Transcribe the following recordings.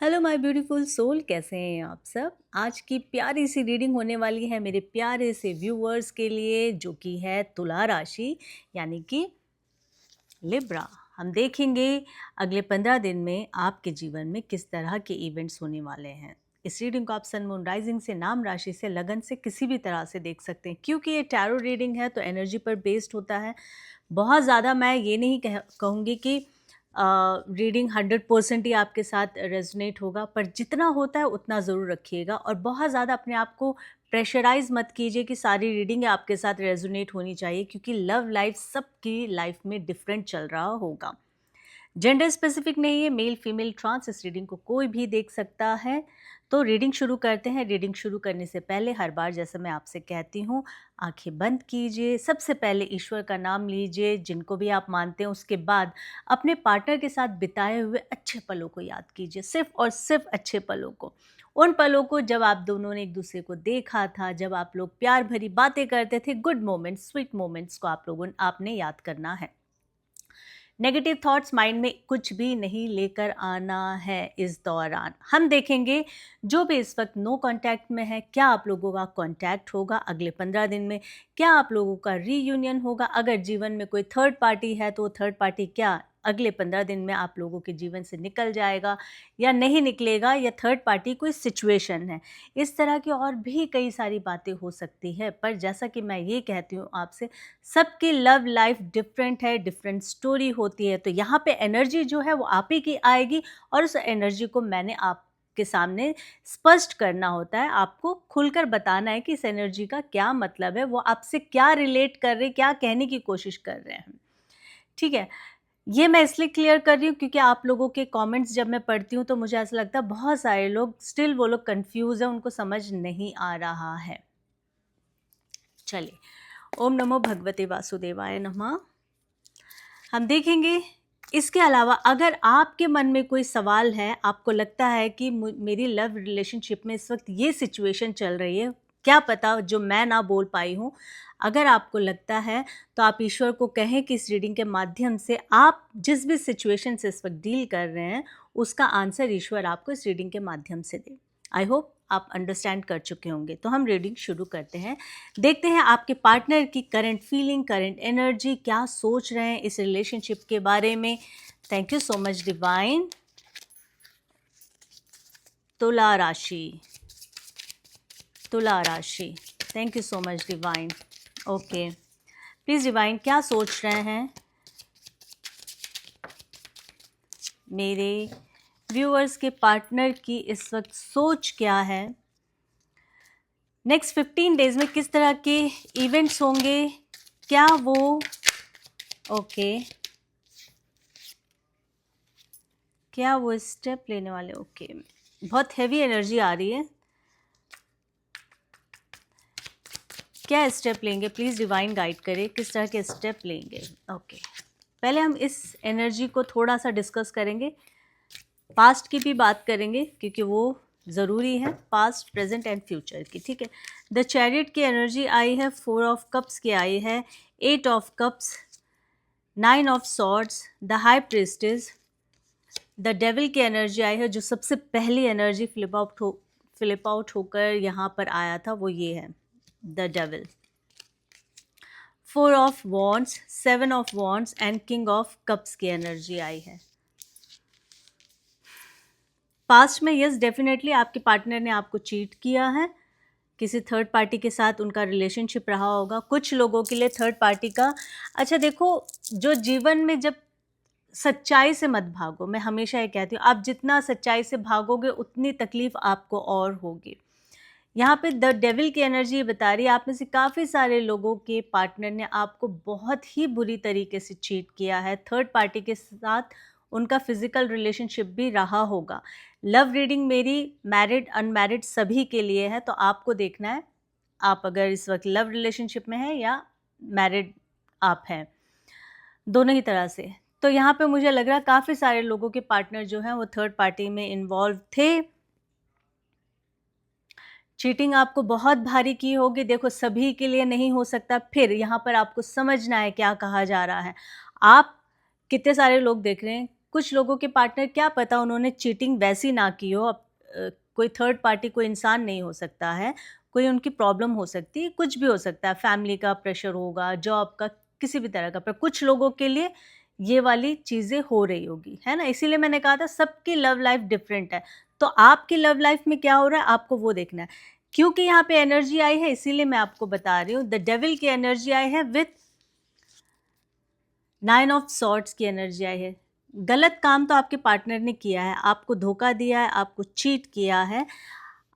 Hello my beautiful soul, कैसे हैं आप सब। आज की प्यारी सी रीडिंग होने वाली है मेरे प्यारे से व्यूअर्स के लिए, जो कि है तुला राशि यानी कि लिब्रा। हम देखेंगे अगले 15 दिन में आपके जीवन में किस तरह के इवेंट्स होने वाले हैं। इस रीडिंग को आप सन मून राइजिंग से, नाम राशि से, लगन से, किसी भी तरह से देख सकते हैं। क्योंकि ये टैरो रीडिंग है तो एनर्जी पर बेस्ड होता है। बहुत ज़्यादा मैं ये नहीं कहूँगी कि रीडिंग 100% ही आपके साथ रेजोनेट होगा, पर जितना होता है उतना ज़रूर रखिएगा। और बहुत ज़्यादा अपने आप को प्रेशराइज मत कीजिए कि सारी रीडिंग आपके साथ रेजोनेट होनी चाहिए, क्योंकि लव लाइफ सबकी लाइफ में डिफरेंट चल रहा होगा। जेंडर स्पेसिफिक नहीं है, मेल फीमेल ट्रांस इस रीडिंग को कोई भी देख सकता है। तो रीडिंग शुरू करते हैं। रीडिंग शुरू करने से पहले हर बार जैसे मैं आपसे कहती हूँ, आंखें बंद कीजिए। सबसे पहले ईश्वर का नाम लीजिए, जिनको भी आप मानते हैं। उसके बाद अपने पार्टनर के साथ बिताए हुए अच्छे पलों को याद कीजिए, सिर्फ और सिर्फ अच्छे पलों को। उन पलों को जब आप दोनों ने एक दूसरे को देखा था, जब आप लोग प्यार भरी बातें करते थे, गुड मोमेंट्स, स्वीट मोमेंट्स को आपने याद करना है। नेगेटिव थॉट्स माइंड में कुछ भी नहीं लेकर आना है। इस दौरान हम देखेंगे जो भी इस वक्त नो कांटेक्ट में है, क्या आप लोगों का कांटेक्ट होगा अगले 15 दिन में, क्या आप लोगों का रीयूनियन होगा। अगर जीवन में कोई थर्ड पार्टी है तो थर्ड पार्टी क्या अगले 15 दिन में आप लोगों के जीवन से निकल जाएगा या नहीं निकलेगा, या थर्ड पार्टी कोई सिचुएशन है। इस तरह की और भी कई सारी बातें हो सकती है। पर जैसा कि मैं ये कहती हूँ आपसे, सबकी लव लाइफ डिफरेंट है, डिफरेंट स्टोरी होती है। तो यहाँ पे एनर्जी जो है वो आप ही की आएगी, और उस एनर्जी को मैंने आपके सामने स्पष्ट करना होता है। आपको खुलकर बताना है कि इस एनर्जी का क्या मतलब है, वो आपसे क्या रिलेट कर रहे, क्या कहने की कोशिश कर रहे हैं। ठीक है, ये मैं इसलिए क्लियर कर रही हूँ क्योंकि आप लोगों के कमेंट्स जब मैं पढ़ती हूँ तो मुझे ऐसा लगता है बहुत सारे लोग स्टिल वो लोग कंफ्यूज है, उनको समझ नहीं आ रहा है। चलिए, ओम नमो भगवते वासुदेवाय नमः। हम देखेंगे। इसके अलावा अगर आपके मन में कोई सवाल है, आपको लगता है कि मेरी लव रिलेशनशिप में इस वक्त ये सिचुएशन चल रही है, क्या पता जो मैं ना बोल पाई हूँ, अगर आपको लगता है तो आप ईश्वर को कहें कि इस रीडिंग के माध्यम से आप जिस भी सिचुएशन से इस वक्त डील कर रहे हैं, उसका आंसर ईश्वर आपको इस रीडिंग के माध्यम से दे। आई होप आप अंडरस्टैंड कर चुके होंगे। तो हम रीडिंग शुरू करते हैं। देखते हैं आपके पार्टनर की करंट फीलिंग, करंट एनर्जी, क्या सोच रहे हैं इस रिलेशनशिप के बारे में। Thank you so much divine. तुला राशि, तुला राशि, thank you so much divine. Okay, please divine, क्या सोच रहे हैं मेरे व्यूअर्स के पार्टनर की इस वक्त सोच क्या है। नेक्स्ट 15 डेज में किस तरह के इवेंट्स होंगे, क्या वो ओके क्या वो स्टेप लेने वाले। ओके, बहुत हैवी एनर्जी आ रही है। क्या स्टेप लेंगे, प्लीज़ डिवाइन गाइड करें, किस तरह के स्टेप लेंगे। ओके, पहले हम इस एनर्जी को थोड़ा सा डिस्कस करेंगे, पास्ट की भी बात करेंगे क्योंकि वो ज़रूरी है, पास्ट, प्रेजेंट एंड फ्यूचर की। ठीक है, द चैरियट की एनर्जी आई है, 4 ऑफ कप्स की आई है, 8 of cups, 9 of swords, the high priestess, the devil की एनर्जी आई है। जो सबसे पहली एनर्जी फ्लिप आउट होकर यहाँ पर आया था वो ये है, the devil. 4 of wands, 7 of wands and king of cups की एनर्जी आई है। पास्ट में यस डेफिनेटली आपके पार्टनर ने आपको चीट किया है, किसी थर्ड पार्टी के साथ उनका रिलेशनशिप रहा होगा। कुछ लोगों के लिए थर्ड पार्टी का, अच्छा देखो, जो जीवन में जब सच्चाई से मत भागो, मैं हमेशा ये कहती हूँ, आप जितना सच्चाई से भागोगे उतनी तकलीफ आपको और होगी। यहाँ पे द डेविल की एनर्जी बता रही है आप में से काफ़ी सारे लोगों के पार्टनर ने आपको बहुत ही बुरी तरीके से चीट किया है। थर्ड पार्टी के साथ उनका फिजिकल रिलेशनशिप भी रहा होगा। लव रीडिंग मेरी मैरिड अनमैरिड सभी के लिए है, तो आपको देखना है आप अगर इस वक्त लव रिलेशनशिप में हैं या मैरिड आप हैं, दोनों ही तरह से। तो यहाँ पे मुझे लग रहा है काफ़ी सारे लोगों के पार्टनर जो हैं वो थर्ड पार्टी में इन्वॉल्व थे। चीटिंग आपको बहुत भारी की होगी। देखो, सभी के लिए नहीं हो सकता, फिर यहाँ पर आपको समझना है क्या कहा जा रहा है। आप कितने सारे लोग देख रहे हैं, कुछ लोगों के पार्टनर, क्या पता उन्होंने चीटिंग वैसी ना की हो, कोई थर्ड पार्टी कोई इंसान नहीं हो सकता है, कोई उनकी प्रॉब्लम हो सकती है, कुछ भी हो सकता है, फैमिली का प्रेशर होगा, जॉब का, किसी भी तरह का, पर कुछ लोगों के लिए ये वाली चीज़ें हो रही होगी, है ना? इसीलिए मैंने कहा था सबकी लव लाइफ डिफरेंट है, तो आपकी लव लाइफ में क्या हो रहा है आपको वो देखना है। क्योंकि यहाँ पे एनर्जी आई है इसीलिए मैं आपको बता रही हूँ, द डेविल की एनर्जी आई है विथ 9 ऑफ सॉर्ड्स की एनर्जी आई है। गलत काम तो आपके पार्टनर ने किया है, आपको धोखा दिया है, आपको चीट किया है,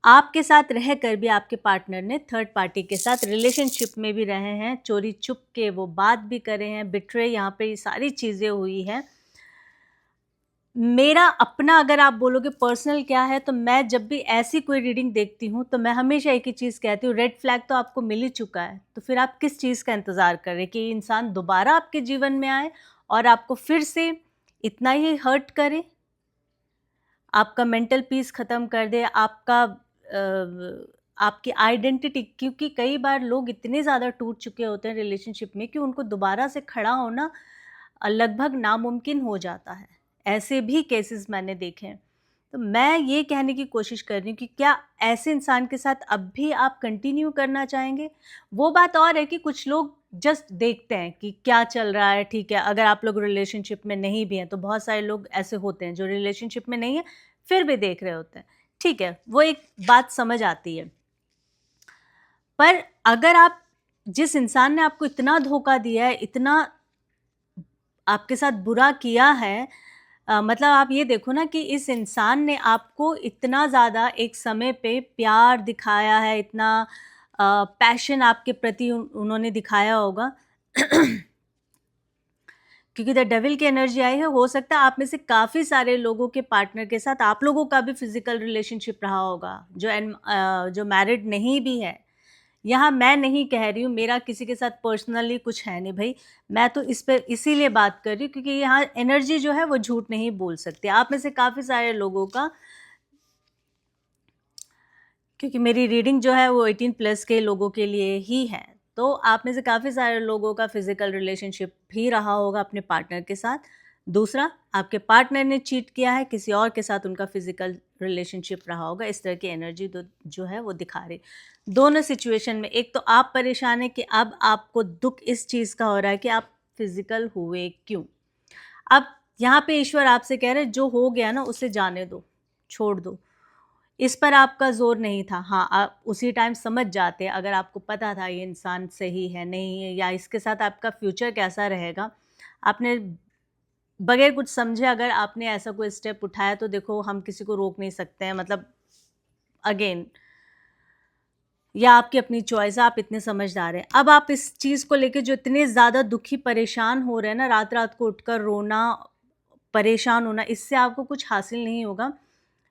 आपके साथ रह कर भी आपके पार्टनर ने थर्ड पार्टी के साथ रिलेशनशिप में भी रहे हैं, चोरी छुप के वो बात भी करे हैं, बिट्रे, यहाँ पे ये सारी चीज़ें हुई हैं। मेरा अपना अगर आप बोलोगे पर्सनल क्या है, तो मैं जब भी ऐसी कोई रीडिंग देखती हूँ तो मैं हमेशा एक ही चीज़ कहती हूँ, रेड फ्लैग तो आपको मिल ही चुका है, तो फिर आप किस चीज़ का इंतज़ार कर रहे हैं कि ये इंसान दोबारा आपके जीवन में आए और आपको फिर से इतना ही हर्ट करे, आपका मेंटल पीस ख़त्म कर दे, आपकी आइडेंटिटी, क्योंकि कई बार लोग इतने ज़्यादा टूट चुके होते हैं रिलेशनशिप में कि उनको दोबारा से खड़ा होना लगभग नामुमकिन हो जाता है। ऐसे भी केसेस मैंने देखे हैं। तो मैं ये कहने की कोशिश कर रही हूँ कि क्या ऐसे इंसान के साथ अब भी आप कंटिन्यू करना चाहेंगे? वो बात और है कि कुछ लोग जस्ट देखते हैं कि क्या चल रहा है, ठीक है। अगर आप लोग रिलेशनशिप में नहीं भी हैं, तो बहुत सारे लोग ऐसे होते हैं जो रिलेशनशिप में नहीं है, फिर भी देख रहे होते हैं। ठीक है, वो एक बात समझ आती है। पर अगर आप, जिस इंसान ने आपको इतना धोखा दिया है, इतना आपके साथ बुरा किया है, मतलब आप ये देखो ना कि इस इंसान ने आपको इतना ज़्यादा एक समय पे प्यार दिखाया है, इतना पैशन आपके प्रति उन्होंने दिखाया होगा क्योंकि द डेविल की एनर्जी आई है, हो सकता है आप में से काफ़ी सारे लोगों के पार्टनर के साथ आप लोगों का भी फिजिकल रिलेशनशिप रहा होगा, जो मैरिड नहीं भी है। यहाँ मैं नहीं कह रही हूँ, मेरा किसी के साथ पर्सनली कुछ है नहीं भाई, मैं तो इस पे इसीलिए बात कर रही हूँ क्योंकि यहाँ एनर्जी जो है वो झूठ नहीं बोल सकती। आप में से काफ़ी सारे लोगों का, क्योंकि मेरी रीडिंग जो है वो 18 प्लस के लोगों के लिए ही है, तो आप में से काफ़ी सारे लोगों का फिजिकल रिलेशनशिप भी रहा होगा अपने पार्टनर के साथ। दूसरा, आपके पार्टनर ने चीट किया है, किसी और के साथ उनका फिजिकल रिलेशनशिप रहा होगा। इस तरह की एनर्जी जो है वो दिखा रही दोनों सिचुएशन में। एक तो आप परेशान है कि अब आपको दुख इस चीज़ का हो रहा है कि आप फिजिकल हुए क्यों। अब यहाँ पे ईश्वर आपसे कह रहे हैं जो हो गया ना उसे जाने दो, छोड़ दो, इस पर आपका ज़ोर नहीं था। हाँ, आप उसी टाइम समझ जाते अगर आपको पता था ये इंसान सही है, नहीं है, या इसके साथ आपका फ्यूचर कैसा रहेगा। आपने बगैर कुछ समझे अगर आपने ऐसा कोई स्टेप उठाया तो देखो हम किसी को रोक नहीं सकते हैं, मतलब अगेन, या आपकी अपनी चॉइस है, आप इतने समझदार हैं। अब आप इस चीज़ को लेके जो इतने ज़्यादा दुखी परेशान हो रहे हैं ना, रात-रात को उठकर रोना, परेशान होना, इससे आपको कुछ हासिल नहीं होगा।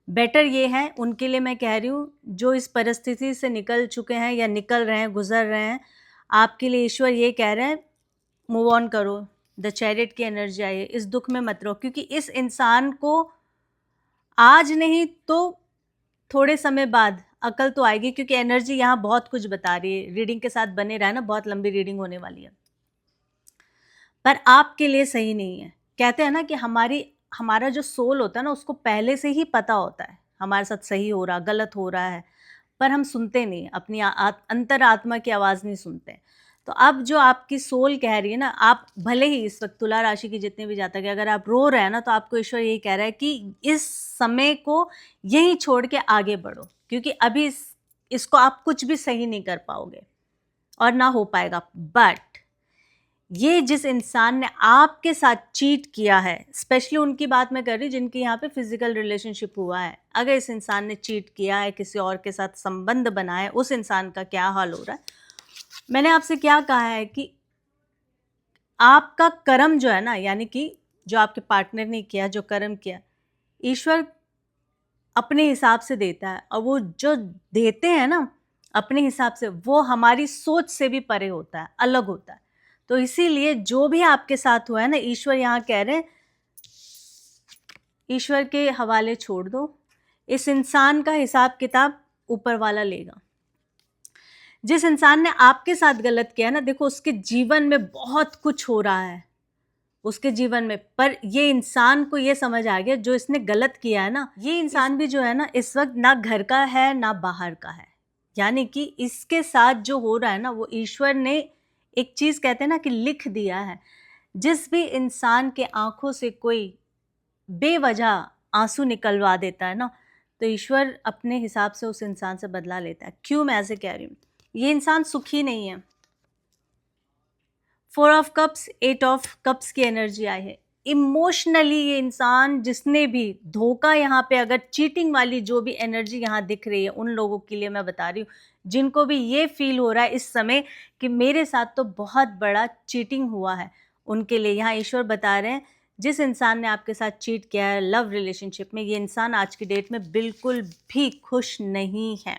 बेटर ये है, उनके लिए मैं कह रही हूँ जो इस परिस्थिति से निकल चुके हैं या निकल रहे हैं, गुज़र रहे हैं, आपके लिए ईश्वर ये कह रहे हैं मूव ऑन करो। द चैरियट की एनर्जी आई है, इस दुःख में मत रहो, क्योंकि इस इंसान को आज नहीं तो थोड़े समय बाद अकल तो आएगी, क्योंकि एनर्जी यहाँ बहुत कुछ बता रही है। रीडिंग के साथ बने रहे ना, बहुत लंबी रीडिंग होने वाली है, पर आपके लिए सही नहीं है। कहते हैं ना कि हमारा जो सोल होता है ना, उसको पहले से ही पता होता है हमारे साथ सही हो रहा, गलत हो रहा है, पर हम सुनते नहीं, अपनी अंतरात्मा की आवाज़ नहीं सुनते। तो अब जो आपकी सोल कह रही है ना, आप भले ही इस वक्त तुला राशि की जितने भी जातक है, अगर आप रो रहे हैं ना, तो आपको ईश्वर यही कह रहा है कि इस समय को यहीं छोड़ के आगे बढ़ो, क्योंकि अभी इसको आप कुछ भी सही नहीं कर पाओगे और ना हो पाएगा। बट ये जिस इंसान ने आपके साथ चीट किया है, स्पेशली उनकी बात मैं कर रही हूँ जिनके यहाँ पे फिजिकल रिलेशनशिप हुआ है, अगर इस इंसान ने चीट किया है, किसी और के साथ संबंध बनाया है, उस इंसान का क्या हाल हो रहा है। मैंने आपसे क्या कहा है कि आपका कर्म जो है ना, यानी कि जो आपके पार्टनर ने किया, जो कर्म किया, ईश्वर अपने हिसाब से देता है, और वो जो देते हैं ना अपने हिसाब से, वो हमारी सोच से भी परे होता है, अलग होता है। तो इसीलिए जो भी आपके साथ हुआ है ना, ईश्वर यहाँ कह रहे हैं ईश्वर के हवाले छोड़ दो, इस इंसान का हिसाब किताब ऊपर वाला लेगा। जिस इंसान ने आपके साथ गलत किया ना, देखो उसके जीवन में बहुत कुछ हो रहा है, उसके जीवन में। पर ये इंसान को ये समझ आ गया जो इसने गलत किया है ना, ये इंसान भी जो है ना इस वक्त ना घर का है ना बाहर का है। यानी कि इसके साथ जो हो रहा है ना, वो ईश्वर ने एक चीज़ कहते हैं ना कि लिख दिया है। जिस भी इंसान के आंखों से कोई बेवजह आंसू निकलवा देता है ना, तो ईश्वर अपने हिसाब से उस इंसान से बदला लेता है। क्यों मैं ऐसे कह रही हूँ? ये इंसान सुखी नहीं है। 4 ऑफ कप्स, 8 ऑफ कप्स की एनर्जी आई है। इमोशनली ये इंसान, जिसने भी धोखा, यहाँ पे अगर चीटिंग वाली जो भी एनर्जी यहाँ दिख रही है, उन लोगों के लिए मैं बता रही हूँ जिनको भी ये फील हो रहा है इस समय कि मेरे साथ तो बहुत बड़ा चीटिंग हुआ है, उनके लिए यहाँ ईश्वर बता रहे हैं जिस इंसान ने आपके साथ चीट किया है लव रिलेशनशिप में, ये इंसान आज की डेट में बिल्कुल भी खुश नहीं है।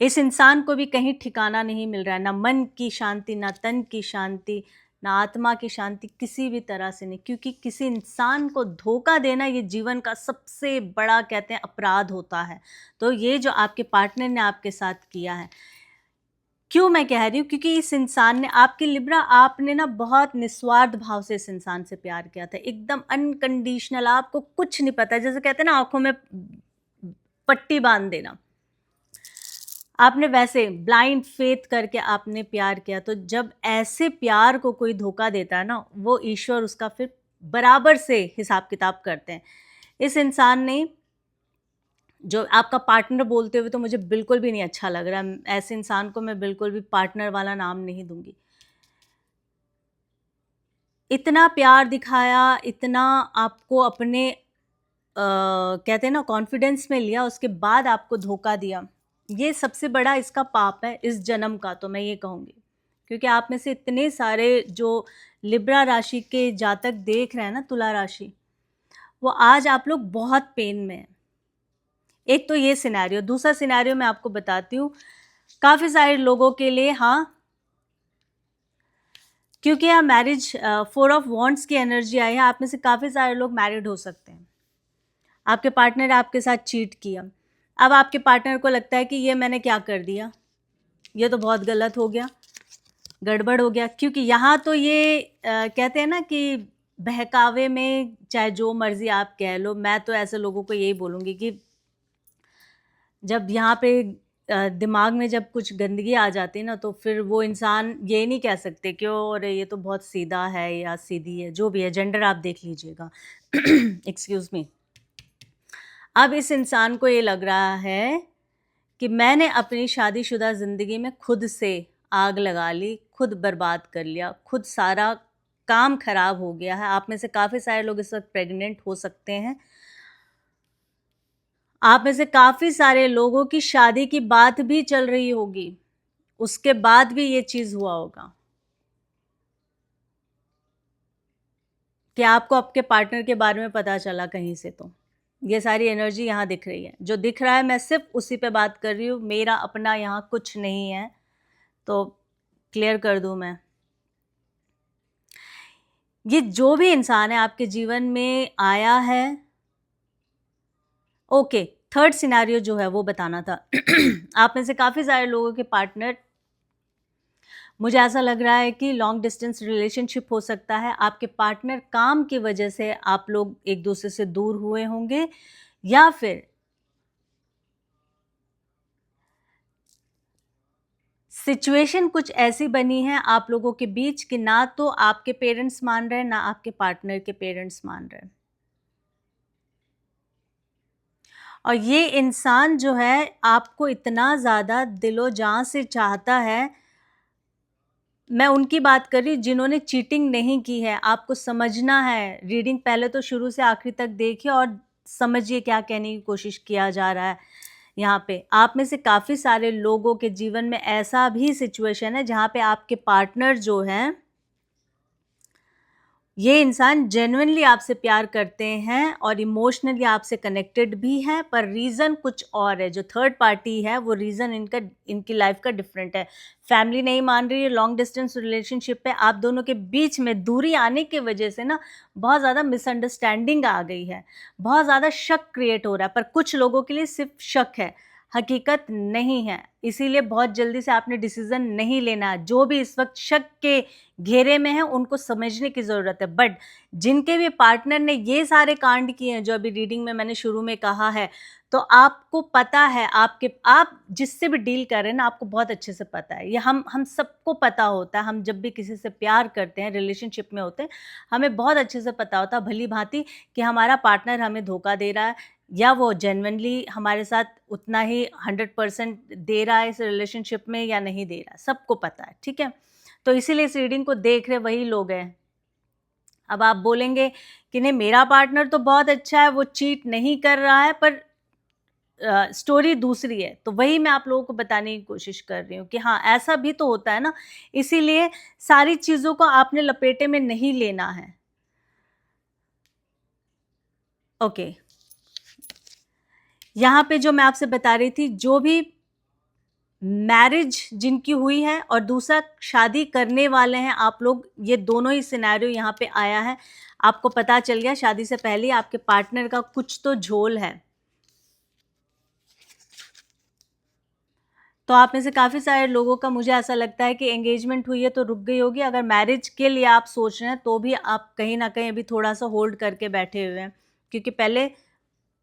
इस इंसान को भी कहीं ठिकाना नहीं मिल रहा है, ना मन की शांति, ना तन की शांति, ना आत्मा की शांति, किसी भी तरह से नहीं। क्योंकि किसी इंसान को धोखा देना ये जीवन का सबसे बड़ा कहते हैं अपराध होता है। तो ये जो आपके पार्टनर ने आपके साथ किया है, क्यों मैं कह रही हूँ? क्योंकि इस इंसान ने आपके लिब्रा, आपने ना बहुत निस्वार्थ भाव से इस इंसान से प्यार किया था, एकदम अनकंडीशनल, आपको कुछ नहीं पता, जैसे कहते हैं ना आंखों में पट्टी बांध देना, आपने वैसे ब्लाइंड फेथ करके आपने प्यार किया। तो जब ऐसे प्यार को कोई धोखा देता है ना, वो ईश्वर उसका फिर बराबर से हिसाब किताब करते हैं। इस इंसान ने, जो आपका पार्टनर बोलते हुए तो मुझे बिल्कुल भी नहीं अच्छा लग रहा है, ऐसे इंसान को मैं बिल्कुल भी पार्टनर वाला नाम नहीं दूंगी। इतना प्यार दिखाया, इतना आपको अपने कहते हैं ना कॉन्फिडेंस में लिया, उसके बाद आपको धोखा दिया। ये सबसे बड़ा इसका पाप है इस जन्म का, तो मैं ये कहूँगी। क्योंकि आप में से इतने सारे जो लिब्रा राशि के जातक देख रहे हैं ना, तुला राशि, वो आज आप लोग बहुत पेन में हैं। एक तो ये सिनेरियो, दूसरा सिनेरियो मैं आपको बताती हूँ। काफ़ी सारे लोगों के लिए, हाँ, क्योंकि यहाँ मैरिज 4 ऑफ वॉन्ड्स की एनर्जी आई है, आप में से काफ़ी सारे लोग मैरिड हो सकते हैं। आपके पार्टनर ने आपके साथ चीट किया, अब आपके पार्टनर को लगता है कि ये मैंने क्या कर दिया, ये तो बहुत गलत हो गया, गड़बड़ हो गया। क्योंकि यहाँ तो ये कहते हैं ना कि बहकावे में, चाहे जो मर्जी आप कह लो, मैं तो ऐसे लोगों को यही बोलूँगी कि जब यहाँ पे दिमाग में जब कुछ गंदगी आ जाती है ना, तो फिर वो इंसान ये नहीं कह सकते कि अरे ये तो बहुत सीधा है या सीधी है, जो भी है, जेंडर आप देख लीजिएगा। Excuse me. अब इस इंसान को ये लग रहा है कि मैंने अपनी शादीशुदा ज़िंदगी में खुद से आग लगा ली, खुद बर्बाद कर लिया, खुद सारा काम खराब हो गया है। आप में से काफ़ी सारे लोग इस वक्त प्रेग्नेंट हो सकते हैं। आप में से काफ़ी सारे लोगों की शादी की बात भी चल रही होगी, उसके बाद भी ये चीज़ हुआ होगा कि आपको आपके पार्टनर के बारे में पता चला कहीं से। तो ये सारी एनर्जी यहाँ दिख रही है, जो दिख रहा है मैं सिर्फ उसी पे बात कर रही हूँ, मेरा अपना यहाँ कुछ नहीं है। तो क्लियर कर दूँ मैं, ये जो भी इंसान है आपके जीवन में आया है, ओके, थर्ड सिनेरियो जो है वो बताना था। आप में से काफ़ी सारे लोगों के पार्टनर, मुझे ऐसा लग रहा है कि लॉन्ग डिस्टेंस रिलेशनशिप हो सकता है। आपके पार्टनर काम की वजह से आप लोग एक दूसरे से दूर हुए होंगे, या फिर सिचुएशन कुछ ऐसी बनी है आप लोगों के बीच कि ना तो आपके पेरेंट्स मान रहे हैं, ना आपके पार्टनर के पेरेंट्स मान रहे हैं। और ये इंसान जो है आपको इतना ज़्यादा दिलो जान से चाहता है। मैं उनकी बात कर रही हूँ जिन्होंने चीटिंग नहीं की है। आपको समझना है, रीडिंग पहले तो शुरू से आखिरी तक देखिए और समझिए क्या कहने की कोशिश किया जा रहा है। यहाँ पे आप में से काफ़ी सारे लोगों के जीवन में ऐसा भी सिचुएशन है जहाँ पे आपके पार्टनर जो हैं, ये इंसान जेन्युइनली आपसे प्यार करते हैं और इमोशनली आपसे कनेक्टेड भी हैं, पर रीज़न कुछ और है। जो थर्ड पार्टी है वो रीज़न इनकी लाइफ का डिफरेंट है। फैमिली नहीं मान रही है, लॉन्ग डिस्टेंस रिलेशनशिप पे आप दोनों के बीच में दूरी आने की वजह से ना बहुत ज़्यादा मिसअंडरस्टैंडिंग आ गई है, बहुत ज़्यादा शक क्रिएट हो रहा है। पर कुछ लोगों के लिए सिर्फ शक है, हकीकत नहीं है। इसीलिए बहुत जल्दी से आपने डिसीज़न नहीं लेना। जो भी इस वक़्त शक के घेरे में हैं, उनको समझने की ज़रूरत है। बट जिनके भी पार्टनर ने ये सारे कांड किए हैं, जो अभी रीडिंग में मैंने शुरू में कहा है, तो आपको पता है, आप जिससे भी डील कर रहे हैं ना, आपको बहुत अच्छे से पता है। ये हम सबको पता होता है। हम जब भी किसी से प्यार करते हैं, रिलेशनशिप में होते हैं, हमें बहुत अच्छे से पता होता है भली-भाँति कि हमारा पार्टनर हमें धोखा दे रहा है या वो जेन्युइनली हमारे साथ उतना ही 100% दे रहा है इस रिलेशनशिप में या नहीं दे रहा है, सबको पता है, ठीक है? तो इसीलिए इस रीडिंग को देख रहे वही लोग हैं। अब आप बोलेंगे कि नहीं, मेरा पार्टनर तो बहुत अच्छा है, वो चीट नहीं कर रहा है, पर स्टोरी दूसरी है। तो वही मैं आप लोगों को बताने की कोशिश कर रही हूँ कि हाँ, ऐसा भी तो होता है ना। इसीलिए सारी चीज़ों को आपने लपेटे में नहीं लेना है। ओके, यहाँ पे जो मैं आपसे बता रही थी, जो भी मैरिज जिनकी हुई है और दूसरा शादी करने वाले हैं आप लोग, ये दोनों ही सिनेरियो यहाँ पे आया है। आपको पता चल गया शादी से पहले आपके पार्टनर का कुछ तो झोल है। तो आप में से काफ़ी सारे लोगों का मुझे ऐसा लगता है कि एंगेजमेंट हुई है तो रुक गई होगी। अगर मैरिज के लिए आप सोच रहे हैं तो भी आप कहीं न कहीं अभी थोड़ा-सा होल्ड करके बैठे हुए हैं, क्योंकि पहले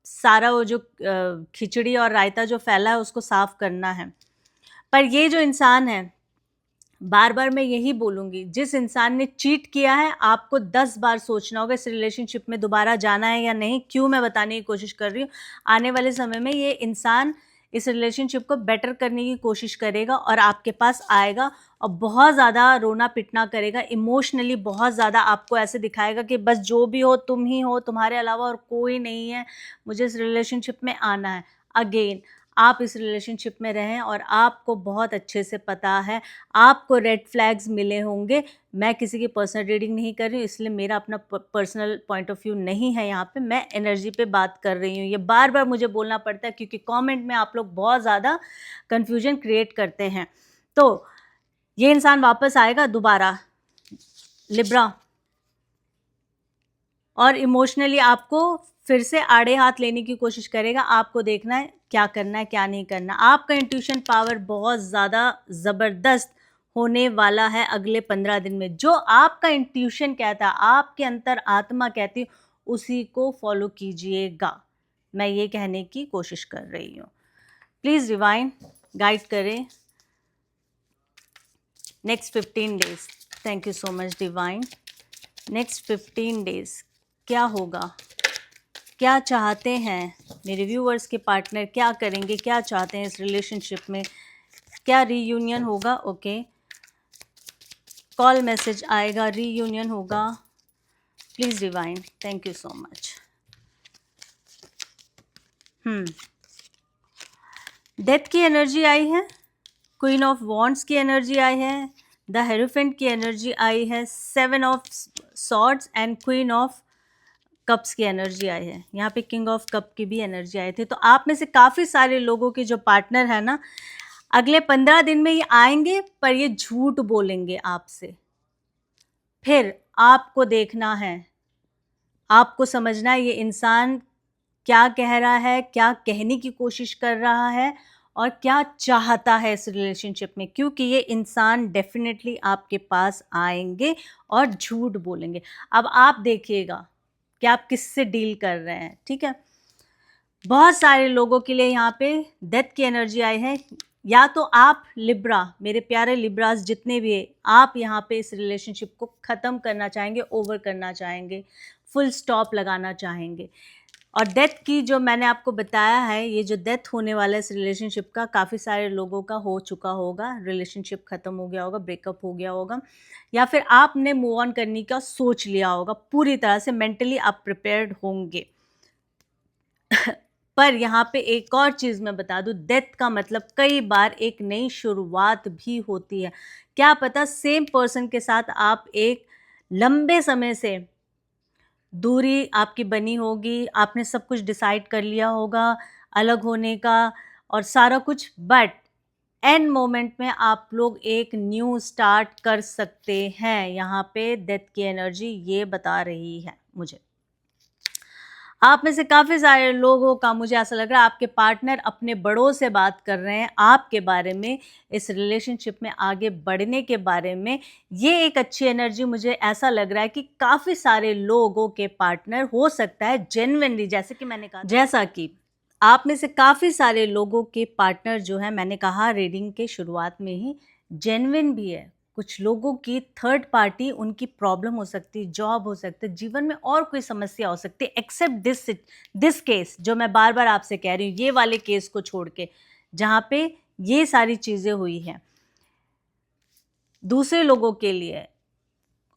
सारा वो जो खिचड़ी और रायता जो फैला है उसको साफ़ करना है। पर ये जो इंसान है, बार-बार मैं यही बोलूँगी, जिस इंसान ने चीट किया है, आपको 10 बार सोचना होगा इस रिलेशनशिप में दोबारा जाना है या नहीं। क्यों मैं बताने की कोशिश कर रही हूँ, आने वाले समय में ये इंसान इस रिलेशनशिप को बेटर करने की कोशिश करेगा और आपके पास आएगा और बहुत ज़्यादा रोना-पिटना करेगा, इमोशनली बहुत ज़्यादा आपको ऐसे दिखाएगा कि बस जो भी हो तुम ही हो, तुम्हारे अलावा और कोई नहीं है, मुझे इस रिलेशनशिप में आना है। अगेन, आप इस रिलेशनशिप में रहें और आपको बहुत अच्छे से पता है, आपको रेड फ्लैग्स मिले होंगे। मैं किसी की पर्सनल रीडिंग नहीं कर रही हूँ, इसलिए मेरा अपना पर्सनल पॉइंट ऑफ व्यू नहीं है यहाँ पे, मैं एनर्जी पे बात कर रही हूँ। ये बार-बार मुझे बोलना पड़ता है क्योंकि कमेंट में आप लोग बहुत ज़्यादा कन्फ्यूजन क्रिएट करते हैं। तो ये इंसान वापस आएगा दोबारा, लिब्रा, और इमोशनली आपको फिर से आड़े हाथ लेने की कोशिश करेगा। आपको देखना है क्या करना है, क्या नहीं करना। आपका इंट्यूशन पावर बहुत ज़्यादा ज़बरदस्त होने वाला है अगले 15 दिन में। जो आपका इंट्यूशन कहता है, आपके अंतर आत्मा कहती है, उसी को फॉलो कीजिएगा। मैं ये कहने की कोशिश कर रही हूँ। प्लीज़ डिवाइन गाइड करें next 15 days. Thank you so much divine. Next 15 days क्या होगा, क्या चाहते हैं मेरे व्यूअर्स के पार्टनर, क्या करेंगे, क्या चाहते हैं इस रिलेशनशिप में, क्या रीयूनियन होगा। ओके, कॉल मैसेज आएगा, रीयूनियन होगा। Please divine, thank you so much. Death की एनर्जी आई है, क्वीन ऑफ वॉन्ड्स की एनर्जी आई है, द हेरोफेंट की एनर्जी आई है, 7 of swords and queen of cups की एनर्जी आई है। यहाँ पे किंग ऑफ कप की भी एनर्जी आई थी। तो आप में से काफ़ी सारे लोगों के जो पार्टनर है ना, अगले 15 दिन में ये आएंगे, पर ये झूठ बोलेंगे आपसे। फिर आपको देखना है, आपको समझना है ये इंसान क्या कह रहा है, क्या कहने की कोशिश कर रहा है और क्या चाहता है इस रिलेशनशिप में, क्योंकि ये इंसान डेफिनेटली आपके पास आएंगे और झूठ बोलेंगे। अब आप देखिएगा कि आप किससे डील कर रहे हैं, ठीक है। बहुत सारे लोगों के लिए यहाँ पे डेथ की एनर्जी आई है। या तो आप लिब्रा, मेरे प्यारे लिब्रास जितने भी हैं, आप यहाँ पे इस रिलेशनशिप को ख़त्म करना चाहेंगे, ओवर करना चाहेंगे, फुल स्टॉप लगाना चाहेंगे। और डेथ की जो मैंने आपको बताया है, ये जो डेथ होने वाला है इस रिलेशनशिप का, काफ़ी सारे लोगों का हो चुका होगा, रिलेशनशिप ख़त्म हो गया होगा, ब्रेकअप हो गया होगा, या फिर आपने मूव ऑन करने का सोच लिया होगा, पूरी तरह से मेंटली आप प्रिपेयर्ड होंगे। पर यहाँ पे एक और चीज़ मैं बता दूँ, डेथ का मतलब कई बार एक नई शुरुआत भी होती है। क्या पता सेम पर्सन के साथ आप एक लंबे समय से दूरी आपकी बनी होगी, आपने सब कुछ डिसाइड कर लिया होगा अलग होने का और सारा कुछ, बट एंड मोमेंट में आप लोग एक न्यू स्टार्ट कर सकते हैं। यहाँ पे डेथ की एनर्जी ये बता रही है मुझे। आप में से काफ़ी सारे लोगों का मुझे ऐसा लग रहा है आपके पार्टनर अपने बड़ों से बात कर रहे हैं आपके बारे में, इस रिलेशनशिप में आगे बढ़ने के बारे में। ये एक अच्छी एनर्जी मुझे ऐसा लग रहा है कि काफ़ी सारे लोगों के पार्टनर हो सकता है जेन्युइनली, जैसे कि मैंने कहा, जैसा कि आप में से काफ़ी सारे लोगों के पार्टनर जो है, मैंने कहा रीडिंग के शुरुआत में ही, जेन्युइन भी है। कुछ लोगों की थर्ड पार्टी उनकी प्रॉब्लम हो सकती है, जॉब हो सकता है, जीवन में और कोई समस्या हो सकती है, एक्सेप्ट दिस केस जो मैं बार बार आपसे कह रही हूँ, ये वाले केस को छोड़ के जहाँ पे ये सारी चीज़ें हुई हैं। दूसरे लोगों के लिए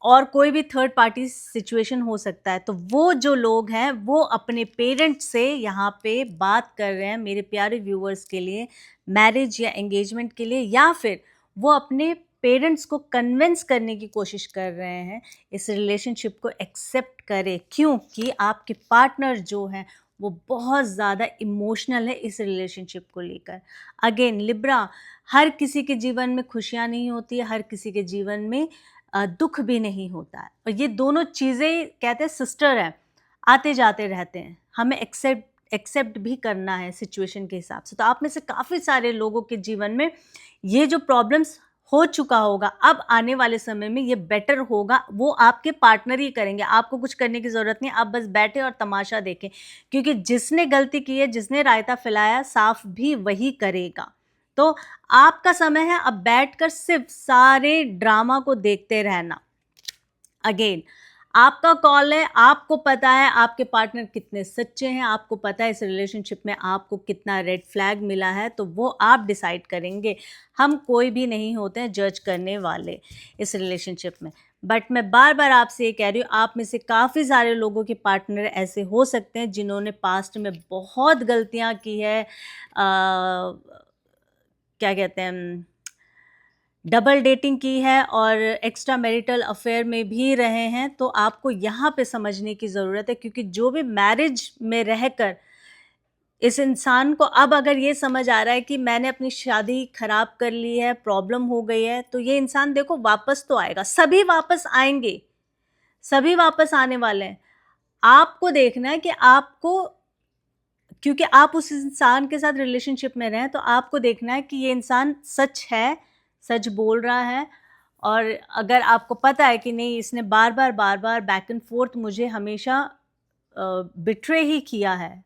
और कोई भी थर्ड पार्टी सिचुएशन हो सकता है, तो वो जो लोग हैं वो अपने पेरेंट्स से यहाँ पे बात कर रहे हैं मेरे प्यारे व्यूअर्स के लिए, मैरिज या एंगेजमेंट के लिए, या फिर वो अपने पेरेंट्स को कन्विंस करने की कोशिश कर रहे हैं इस रिलेशनशिप को एक्सेप्ट करें, क्योंकि आपके पार्टनर जो हैं वो बहुत ज़्यादा इमोशनल है इस रिलेशनशिप को लेकर। अगेन लिब्रा, हर किसी के जीवन में खुशियाँ नहीं होती है, हर किसी के जीवन में दुख भी नहीं होता है, और ये दोनों चीज़ें कहते हैं सिस्टर हैं, आते जाते रहते हैं, हमें एक्सेप्ट भी करना है सिचुएशन के हिसाब से। तो आप में से काफ़ी सारे लोगों के जीवन में ये जो प्रॉब्लम्स हो चुका होगा, अब आने वाले समय में ये बेटर होगा, वो आपके पार्टनर ही करेंगे, आपको कुछ करने की ज़रूरत नहीं, आप बस बैठे और तमाशा देखें, क्योंकि जिसने गलती की है, जिसने रायता फैलाया, साफ भी वही करेगा। तो आपका समय है अब बैठकर सिर्फ सारे ड्रामा को देखते रहना। अगेन आपका कॉल है, आपको पता है आपके पार्टनर कितने सच्चे हैं, आपको पता है इस रिलेशनशिप में आपको कितना रेड फ्लैग मिला है, तो वो आप डिसाइड करेंगे। हम कोई भी नहीं होते हैं जज करने वाले इस रिलेशनशिप में। बट मैं बार बार आपसे ये कह रही हूँ, आप में से काफ़ी सारे लोगों के पार्टनर ऐसे हो सकते हैं जिन्होंने पास्ट में बहुत गलतियाँ की है, क्या कहते हैं, डबल डेटिंग की है और एक्स्ट्रा मैरिटल अफेयर में भी रहे हैं। तो आपको यहाँ पे समझने की ज़रूरत है, क्योंकि जो भी मैरिज में रहकर इस इंसान को अब अगर ये समझ आ रहा है कि मैंने अपनी शादी खराब कर ली है, प्रॉब्लम हो गई है, तो ये इंसान देखो वापस तो आएगा, सभी वापस आएंगे, सभी वापस आने वाले हैं। आपको देखना है कि आपको, क्योंकि आप उस इंसान के साथ रिलेशनशिप में रहें, तो आपको देखना है कि ये इंसान सच है, सच बोल रहा है। और अगर आपको पता है कि नहीं, इसने बार बार बैक एंड फोर्थ मुझे हमेशा बिट्रे ही किया है,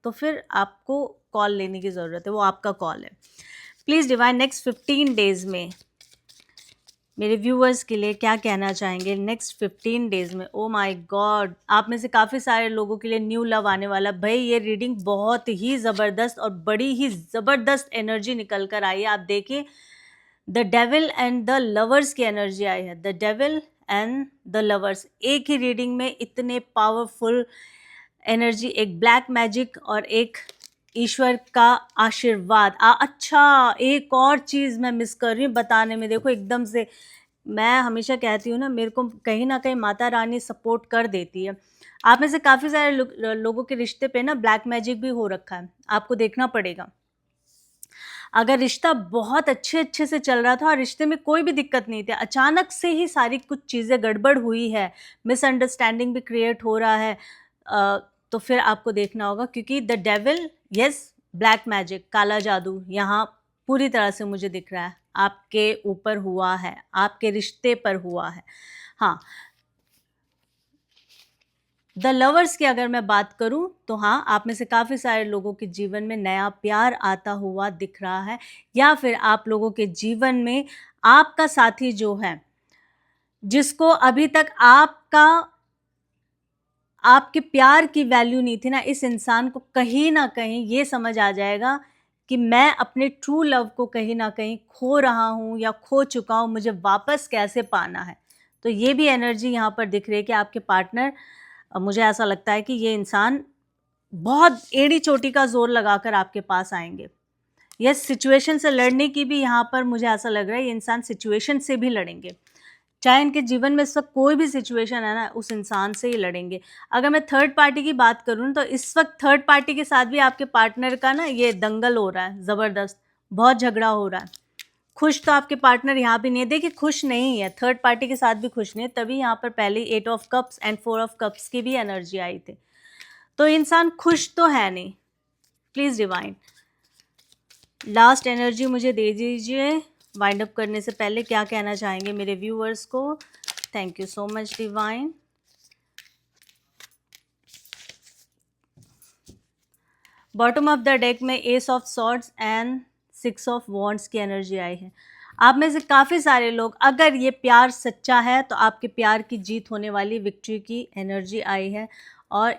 तो फिर आपको कॉल लेने की ज़रूरत है, वो आपका कॉल है। प्लीज़ डिवाइन नेक्स्ट 15 डेज़ में मेरे व्यूअर्स के लिए क्या कहना चाहेंगे नेक्स्ट 15 डेज़ में। ओ माय गॉड, आप में से काफ़ी सारे लोगों के लिए न्यू लव आने वाला। भाई ये रीडिंग बहुत ही ज़बरदस्त और बड़ी ही ज़बरदस्त एनर्जी निकल कर आई है। आप देखिए, the devil and the lovers की एनर्जी आई है। The devil and the lovers, एक ही रीडिंग में इतने पावरफुल एनर्जी, एक ब्लैक मैजिक और एक ईश्वर का आशीर्वाद। अच्छा, एक और चीज़ मैं मिस कर रही हूँ बताने में। देखो एकदम से, मैं हमेशा कहती हूँ ना, मेरे को कहीं ना कहीं माता रानी सपोर्ट कर देती है। आप में से काफ़ी सारे लोगों के रिश्ते पे ना ब्लैक मैजिक भी हो रखा है, आपको देखना पड़ेगा। अगर रिश्ता बहुत अच्छे से चल रहा था और रिश्ते में कोई भी दिक्कत नहीं थी, अचानक से ही सारी कुछ चीज़ें गड़बड़ हुई है, मिसअंडरस्टैंडिंग भी क्रिएट हो रहा है, तो फिर आपको देखना होगा, क्योंकि the devil, yes, black magic, काला जादू यहाँ पूरी तरह से मुझे दिख रहा है आपके ऊपर हुआ है, आपके रिश्ते पर हुआ है। हाँ, द लवर्स की अगर मैं बात करूं तो हाँ, आप में से काफ़ी सारे लोगों के जीवन में नया प्यार आता हुआ दिख रहा है, या फिर आप लोगों के जीवन में आपका साथी जो है, जिसको अभी तक आपके प्यार की वैल्यू नहीं थी ना, इस इंसान को कहीं ना कहीं ये समझ आ जाएगा कि मैं अपने ट्रू लव को कहीं ना कहीं खो रहा हूँ या खो चुका हूँ, मुझे वापस कैसे पाना है। तो ये भी एनर्जी यहाँ पर दिख रही है कि आपके पार्टनर, मुझे ऐसा लगता है कि ये इंसान बहुत एड़ी चोटी का जोर लगाकर आपके पास आएंगे। ये सिचुएशन से लड़ने की भी यहाँ पर मुझे ऐसा लग रहा है, ये इंसान सिचुएशन से भी लड़ेंगे। चाहे इनके जीवन में इस वक्त कोई भी सिचुएशन है ना, उस इंसान से ही लड़ेंगे। अगर मैं थर्ड पार्टी की बात करूँ तो इस वक्त थर्ड पार्टी के साथ भी आपके पार्टनर का ना ये दंगल हो रहा है, ज़बरदस्त, बहुत झगड़ा हो रहा है। खुश तो आपके पार्टनर यहाँ भी नहीं है, देखिए खुश नहीं है, थर्ड पार्टी के साथ भी खुश नहीं है, तभी यहाँ पर पहले 8 of cups and 4 of cups की भी एनर्जी आई थी। तो इंसान खुश तो है नहीं। प्लीज़ डिवाइन लास्ट एनर्जी मुझे दे दीजिए। वाइंड अप करने से पहले क्या कहना चाहेंगे मेरे व्यूअर्स को? Thank you so much Divine. Bottom of the deck में ace of swords and 6 of wands की एनर्जी आई है। आप में से काफ़ी सारे लोग, अगर ये प्यार सच्चा है तो आपके प्यार की जीत होने वाली, विक्ट्री की एनर्जी आई है। और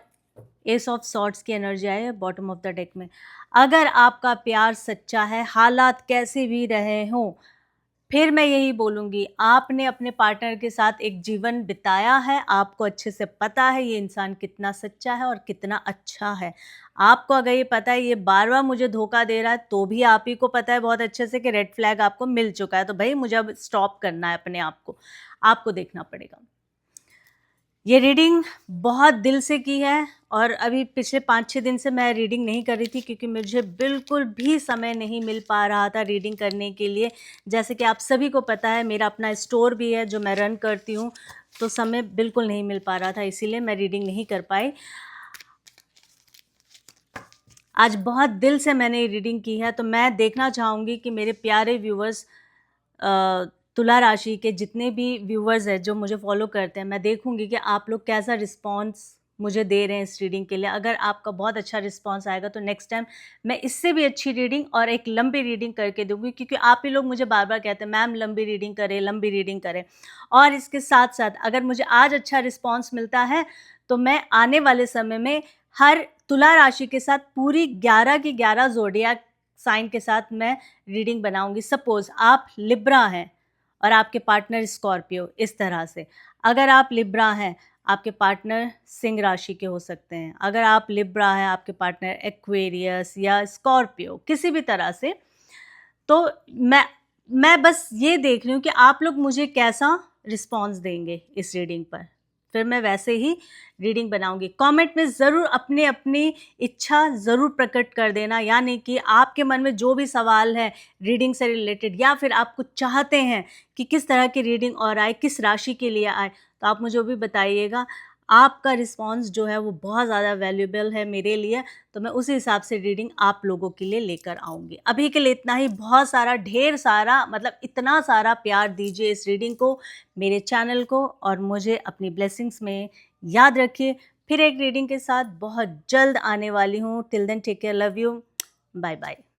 एस ऑफ सॉर्ड्स की एनर्जी आई है बॉटम ऑफ द डेक में। अगर आपका प्यार सच्चा है, हालात कैसे भी रहे हों, फिर मैं यही बोलूँगी, आपने अपने पार्टनर के साथ एक जीवन बिताया है, आपको अच्छे से पता है ये इंसान कितना सच्चा है और कितना अच्छा है। आपको अगर ये पता है ये बार-बार मुझे धोखा दे रहा है, तो भी आप ही को पता है बहुत अच्छे से कि रेड फ्लैग आपको मिल चुका है, तो भई मुझे अब स्टॉप करना है अपने आप को, आपको देखना पड़ेगा। ये रीडिंग बहुत दिल से की है और अभी पिछले 5-6 दिन से मैं रीडिंग नहीं कर रही थी क्योंकि मुझे बिल्कुल भी समय नहीं मिल पा रहा था रीडिंग करने के लिए। जैसे कि आप सभी को पता है मेरा अपना स्टोर भी है जो मैं रन करती हूँ, तो समय बिल्कुल नहीं मिल पा रहा था, इसीलिए मैं रीडिंग नहीं कर पाई। आज बहुत दिल से मैंने रीडिंग की है, तो मैं देखना चाहूँगी कि मेरे प्यारे व्यूअर्स, तुला राशि के जितने भी व्यूअर्स हैं जो मुझे फॉलो करते हैं, मैं देखूंगी कि आप लोग कैसा रिस्पांस मुझे दे रहे हैं इस रीडिंग के लिए। अगर आपका बहुत अच्छा रिस्पांस आएगा तो नेक्स्ट टाइम मैं इससे भी अच्छी रीडिंग और एक लंबी रीडिंग करके दूंगी, क्योंकि आप ही लोग मुझे बार बार कहते हैं मैम लंबी रीडिंग करें, लंबी रीडिंग करें। और इसके साथ साथ अगर मुझे आज अच्छा रिस्पॉन्स मिलता है तो मैं आने वाले समय में हर तुला राशि के साथ पूरी 11 की 11 ज़ोडिएक साइन के साथ मैं रीडिंग बनाऊंगी। सपोज आप लिब्रा हैं और आपके पार्टनर स्कॉर्पियो, इस तरह से। अगर आप लिब्रा हैं, आपके पार्टनर सिंह राशि के हो सकते हैं। अगर आप लिब्रा हैं, आपके पार्टनर एक्वेरियस या स्कॉर्पियो, किसी भी तरह से। तो मैं बस ये देख रही हूँ कि आप लोग मुझे कैसा रिस्पॉन्स देंगे इस रीडिंग पर, फिर मैं वैसे ही रीडिंग बनाऊंगी। कमेंट में ज़रूर अपनी अपनी इच्छा ज़रूर प्रकट कर देना, यानी कि आपके मन में जो भी सवाल है रीडिंग से रिलेटेड, या फिर आप कुछ चाहते हैं कि किस तरह की रीडिंग और आए, किस राशि के लिए आए, तो आप मुझे वो भी बताइएगा। आपका रिस्पांस जो है वो बहुत ज़्यादा वैल्यूएबल है मेरे लिए, तो मैं उसी हिसाब से रीडिंग आप लोगों के लिए लेकर आऊँगी। अभी के लिए इतना ही। बहुत सारा, ढेर सारा, मतलब इतना सारा प्यार दीजिए इस रीडिंग को, मेरे चैनल को, और मुझे अपनी ब्लेसिंग्स में याद रखिए। फिर एक रीडिंग के साथ बहुत जल्द आने वाली हूँ। Till then take care, love you, bye bye.